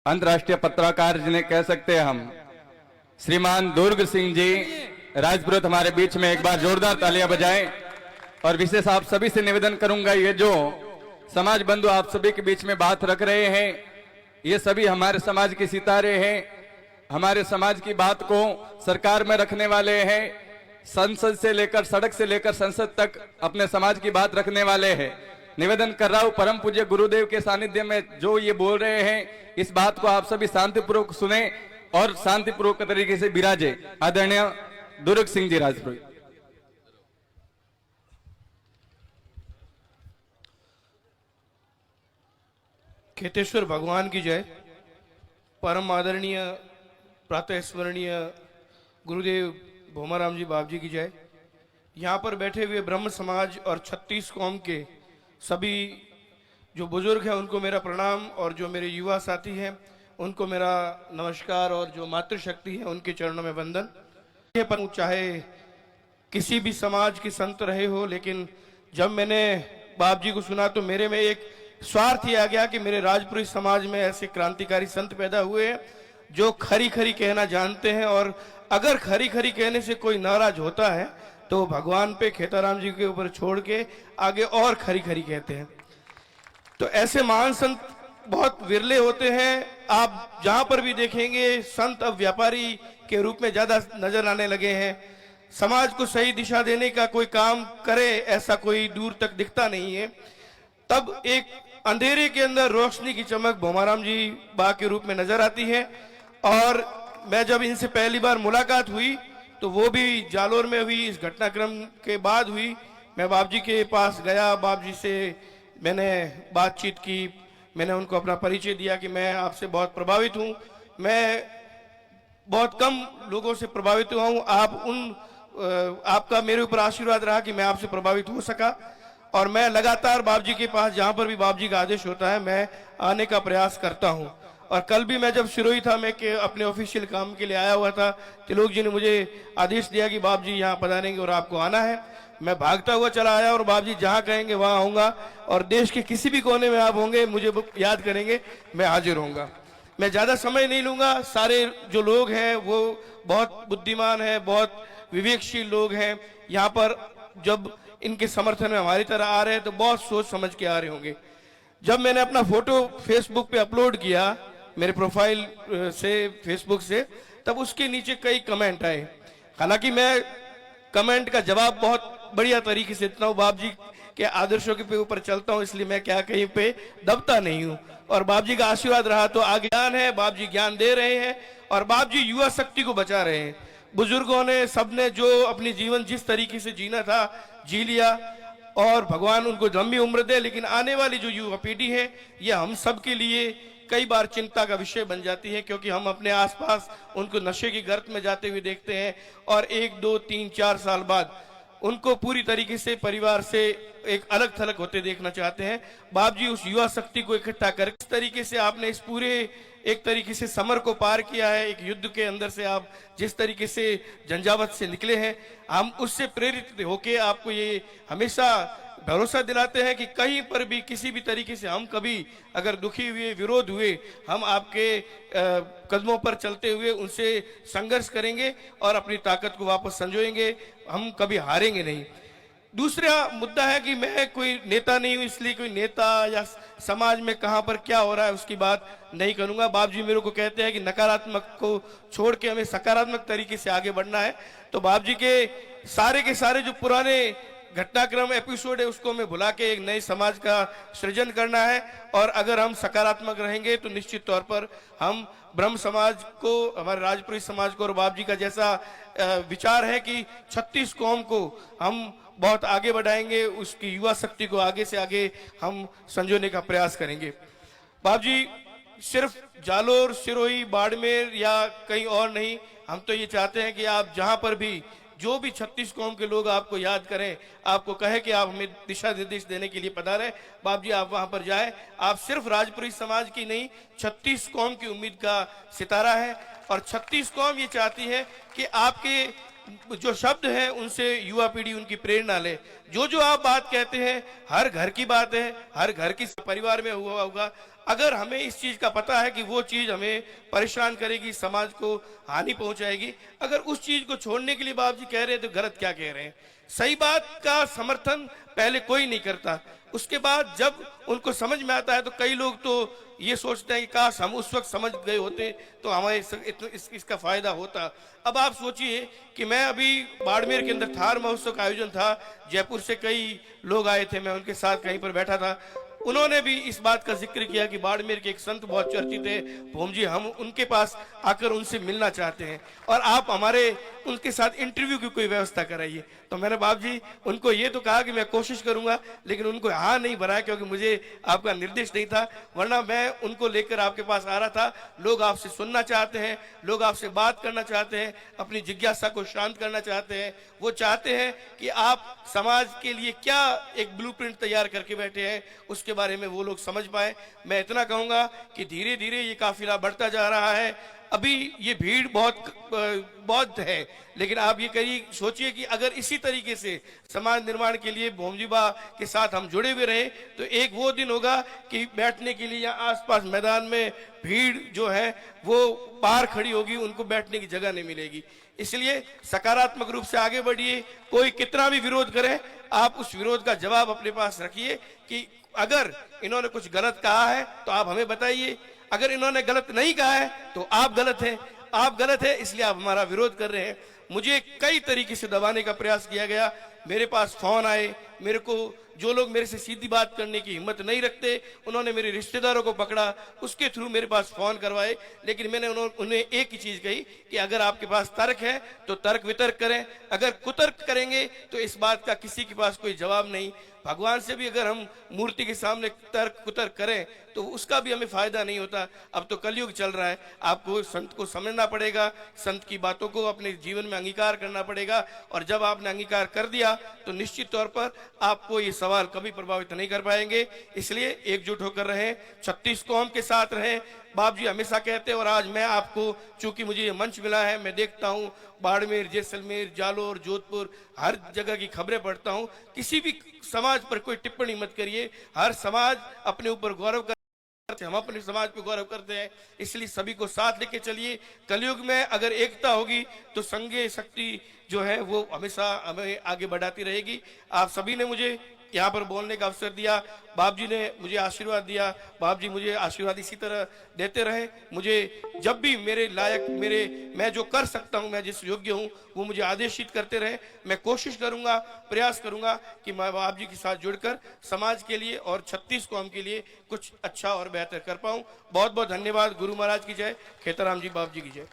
अंतर्राष्ट्रीय पत्रकार जिन्हें कह सकते हैं हम, श्रीमान दुर्ग सिंह जी राजपुरोहित हमारे बीच में एक बार जोरदार तालियां बजाएं। और विशेष आप सभी से निवेदन करूंगा, ये जो समाज बंधु आप सभी के बीच में बात रख रहे हैं, ये सभी हमारे समाज के सितारे हैं, हमारे समाज की बात को सरकार में रखने वाले हैं, संसद से लेकर सड़क से लेकर संसद तक अपने समाज की बात रखने वाले हैं। निवेदन कर रहा हूं परम पूज्य गुरुदेव के सानिध्य में जो ये बोल रहे हैं, इस बात को आप सभी शांतिपूर्वक सुने और शांतिपूर्वक तरीके से विराजे। आदरणीय दुर्ग सिंह जी राजपुरोहित। खेतेश्वर भगवान की जय। परम आदरणीय प्रातः स्मरणीय गुरुदेव भोमाराम जी बाप जी की जय। यहाँ पर बैठे हुए ब्रह्म समाज और 36 कौम के सभी जो बुजुर्ग हैं उनको मेरा प्रणाम, और जो मेरे युवा साथी हैं उनको मेरा नमस्कार, और जो मातृशक्ति है उनके चरणों में वंदन। पर चाहे किसी भी समाज के संत रहे हो, लेकिन जब मैंने बाप जी को सुना तो मेरे में एक स्वार्थ ही आ गया कि मेरे राजपुरोहित समाज में ऐसे क्रांतिकारी संत पैदा हुए हैं जो खरी खरी कहना जानते हैं, और अगर खरी खरी कहने से कोई नाराज होता है तो भगवान पे खेताराम जी के ऊपर छोड़ के आगे और खरी खरी कहते हैं। तो ऐसे महान संत बहुत विरले होते हैं। आप जहां पर भी देखेंगे संत अब व्यापारी के रूप में ज्यादा नजर आने लगे हैं। समाज को सही दिशा देने का कोई काम करे ऐसा कोई दूर तक दिखता नहीं है। तब एक अंधेरे के अंदर रोशनी की चमक भोमाराम जी बा के रूप में नजर आती है। और मैं जब इनसे पहली बार मुलाकात हुई तो वो भी जालोर में हुई, इस घटनाक्रम के बाद हुई। मैं बाप जी के पास गया, बाप जी से मैंने बातचीत की, मैंने उनको अपना परिचय दिया कि मैं आपसे बहुत प्रभावित हूँ, मैं बहुत कम लोगों से प्रभावित हुआ हूँ, आपका मेरे ऊपर आशीर्वाद रहा कि मैं आपसे प्रभावित हो सका, और मैं लगातार बाप जी के पास जहां पर भी बाप जी का आदेश होता है मैं आने का प्रयास करता हूं। और कल भी मैं जब सिरोही था, मैं अपने ऑफिशियल काम के लिए आया हुआ था, तिलोक जी ने मुझे आदेश दिया कि बाप जी यहाँ पधारेंगे और आपको आना है। मैं भागता हुआ चला आया और बाप जी जहाँ कहेंगे वहां आऊंगा, और देश के किसी भी कोने में आप होंगे मुझे याद करेंगे, मैं हाजिर होऊंगा। मैं ज्यादा समय नहीं लूंगा। सारे जो लोग हैं वो बहुत बुद्धिमान है, बहुत विवेकशील लोग हैं। यहाँ पर जब इनके समर्थन में हमारी तरह आ रहे हैं तो बहुत सोच समझ के आ रहे होंगे। जब मैंने अपना फोटो फेसबुक पे अपलोड किया मेरे प्रोफाइल से फेसबुक से, तब उसके नीचे कई कमेंट आए। हालांकि मैं कमेंट का जवाब बहुत बढ़िया तरीके से देता हूँ, बाप जी के आदर्शों के ऊपर चलता हूँ, इसलिए मैं क्या कहीं पे दबता नहीं हूँ। और बाप जी का आशीर्वाद रहा तो आगे ज्ञान है, बाप जी ज्ञान दे रहे हैं और बाप जी युवा शक्ति को बचा रहे हैं। बुजुर्गों ने सबने जो अपनी जीवन जिस तरीके से जीना था जी लिया, और भगवान उनको लंबी उम्र दे। लेकिन आने वाली जो युवा पीढ़ी है ये हम सब के लिए कई बार चिंता का विषय बन जाती है, क्योंकि हम अपने आसपास उनको नशे की गर्त में जाते हुए देखते हैं, और 1, 2, 3, 4 साल बाद उनको पूरी तरीके से परिवार से एक अलग थलग होते देखना चाहते हैं। बाप जी उस युवा शक्ति को इकट्ठा कर इस तरीके से आपने इस पूरे एक तरीके से समर को पार किया है। एक युद्ध के अंदर से आप जिस तरीके से झंझावत से निकले हैं, हम उससे प्रेरित होके आपको ये हमेशा भरोसा दिलाते हैं कि कहीं पर भी किसी भी तरीके से हम कभी अगर दुखी हुए, विरोध हुए, हम आपके कदमों पर चलते हुए उनसे संघर्ष करेंगे और अपनी ताकत को वापस संजोएंगे। हम कभी हारेंगे नहीं। दूसरा मुद्दा है कि मैं कोई नेता नहीं हूं, इसलिए कोई नेता या समाज में कहां पर क्या हो रहा है उसकी बात नहीं करूंगा। बाप जी मेरे को कहते हैं कि नकारात्मक को छोड़ के हमें सकारात्मक तरीके से आगे बढ़ना है। तो बाप जी के सारे जो पुराने घटनाक्रम एपिसोड है उसको हमें भुला के एक नए समाज का सृजन करना है। और अगर हम सकारात्मक रहेंगे तो निश्चित तौर पर हम ब्रह्म समाज को, हमारे राजपुरोहित समाज को, और बाप जी का जैसा विचार है कि 36 कौम को हम बहुत आगे बढ़ाएंगे, उसकी युवा शक्ति को आगे से आगे हम संजोने का प्रयास करेंगे। बाप जी सिर्फ जालोर, सिरोही, बाड़मेर या कहीं और नहीं, हम तो ये चाहते हैं कि आप जहां पर भी जो भी 36 कौम के लोग आपको याद करें, आपको कहे कि आप हमें दिशा निर्देश देने के लिए पधारे, बाप जी आप वहां पर जाए। आप सिर्फ राजपुरोहित समाज की नहीं, 36 कौम की उम्मीद का सितारा है, और 36 कौम ये चाहती है कि आपके जो शब्द हैं उनसे युवा पीढ़ी उनकी प्रेरणा ले। जो आप बात कहते हैं हर घर की बात है, हर घर की परिवार में हुआ होगा। अगर हमें इस चीज का पता है कि वो चीज हमें परेशान करेगी, समाज को हानि पहुंचाएगी, अगर उस चीज को छोड़ने के लिए बाप जी कह रहे हैं तो गलत क्या कह रहे हैं। सही बात का समर्थन पहले कोई नहीं करता, उसके बाद जब उनको समझ में आता है तो कई लोग तो ये सोचते हैं कि काश हम उस वक्त समझ गए होते तो हमें इसका फायदा होता। अब आप सोचिए कि मैं अभी बाड़मेर के अंदर थार महोत्सव का आयोजन था, जयपुर से कई लोग आए थे, मैं उनके साथ कहीं पर बैठा था, उन्होंने भी इस बात का जिक्र किया कि बाड़मेर के एक संत बहुत चर्चित है भोम जी, हम उनके पास आकर उनसे मिलना चाहते हैं और आप हमारे उनके साथ इंटरव्यू की कोई व्यवस्था कराइए। तो मैंने बाप जी उनको ये तो कहा कि मैं कोशिश करूंगा, लेकिन उनको हाँ नहीं भरा क्योंकि मुझे आपका निर्देश नहीं था, वरना मैं उनको लेकर आपके पास आ रहा था। लोग आपसे सुनना चाहते हैं, लोग आपसे बात करना चाहते हैं, अपनी जिज्ञासा को शांत करना चाहते हैं। वो चाहते हैं कि आप समाज के लिए क्या एक ब्लूप्रिंट तैयार करके बैठे हैं उसके बारे में वो लोग समझ पाए। मैं इतना कहूंगा कि धीरे धीरे ये काफिला बढ़ता जा रहा है। अभी ये भीड़ बहुत है, लेकिन आप ये करिए, सोचिए कि अगर इसी तरीके से समाज निर्माण के लिए भोमजीबा के साथ हम जुड़े हुए रहे तो एक वो दिन होगा कि बैठने के लिए या आसपास मैदान में भीड़ जो है वो बाहर खड़ी होगी, उनको बैठने की जगह नहीं मिलेगी। इसलिए सकारात्मक रूप से आगे बढ़िए, कोई कितना भी विरोध करे आप उस विरोध का जवाब अपने पास रखिए कि अगर इन्होंने कुछ गलत कहा है तो आप हमें बताइए, अगर इन्होंने गलत नहीं कहा है तो आप गलत हैं, आप गलत है इसलिए आप हमारा विरोध कर रहे हैं। मुझे कई तरीके से दबाने का प्रयास किया गया, मेरे पास फोन आए, मेरे को जो लोग मेरे से सीधी बात करने की हिम्मत नहीं रखते उन्होंने मेरे रिश्तेदारों को पकड़ा, उसके थ्रू मेरे पास फोन करवाए, लेकिन मैंने उन्हें एक ही चीज कही कि अगर आपके पास तर्क है तो तर्क वितर्क करें, अगर कुतर्क करेंगे तो इस बात का किसी के पास कोई जवाब नहीं। भगवान से भी अगर हम मूर्ति के सामने तर्क कुतर्क करें तो उसका भी हमें फायदा नहीं होता। अब तो कलयुग चल रहा है, आपको संत को समझना पड़ेगा, संत की बातों को अपने जीवन में अंगीकार करना पड़ेगा, और जब आपने अंगीकार कर दिया तो निश्चित तौर पर आपको ये सवाल कभी प्रभावित नहीं कर पाएंगे। इसलिए एकजुट होकर रहें, 36 कौम के साथ रहें, बाप जी हमेशा कहते हैं। और आज मैं आपको, चूंकि मुझे ये मंच मिला है, मैं देखता हूँ बाड़मेर, जैसलमेर, जालोर, जोधपुर, हर जगह की खबरें पढ़ता हूँ। किसी भी समाज पर कोई टिप्पणी मत करिए, हर समाज अपने ऊपर गौरव करते, हम अपने समाज पे गौरव करते हैं, इसलिए सभी को साथ लेके चलिए। कलयुग में अगर एकता होगी तो संघे शक्ति जो है वो हमेशा हमें आगे बढ़ाती रहेगी। आप सभी ने मुझे यहाँ पर बोलने का अवसर दिया, बाप जी ने मुझे आशीर्वाद दिया, बाप जी मुझे आशीर्वाद इसी तरह देते रहे। मुझे जब भी मेरे लायक, मैं जो कर सकता हूँ, मैं जिस योग्य हूँ वो मुझे आदेशित करते रहे। मैं कोशिश करूंगा, प्रयास करूंगा कि मैं बाप जी के साथ जुड़कर समाज के लिए और 36 कौम के लिए कुछ अच्छा और बेहतर कर पाऊँ। बहुत बहुत धन्यवाद। गुरु महाराज की जय, खेताराम जी बाप जी की जय।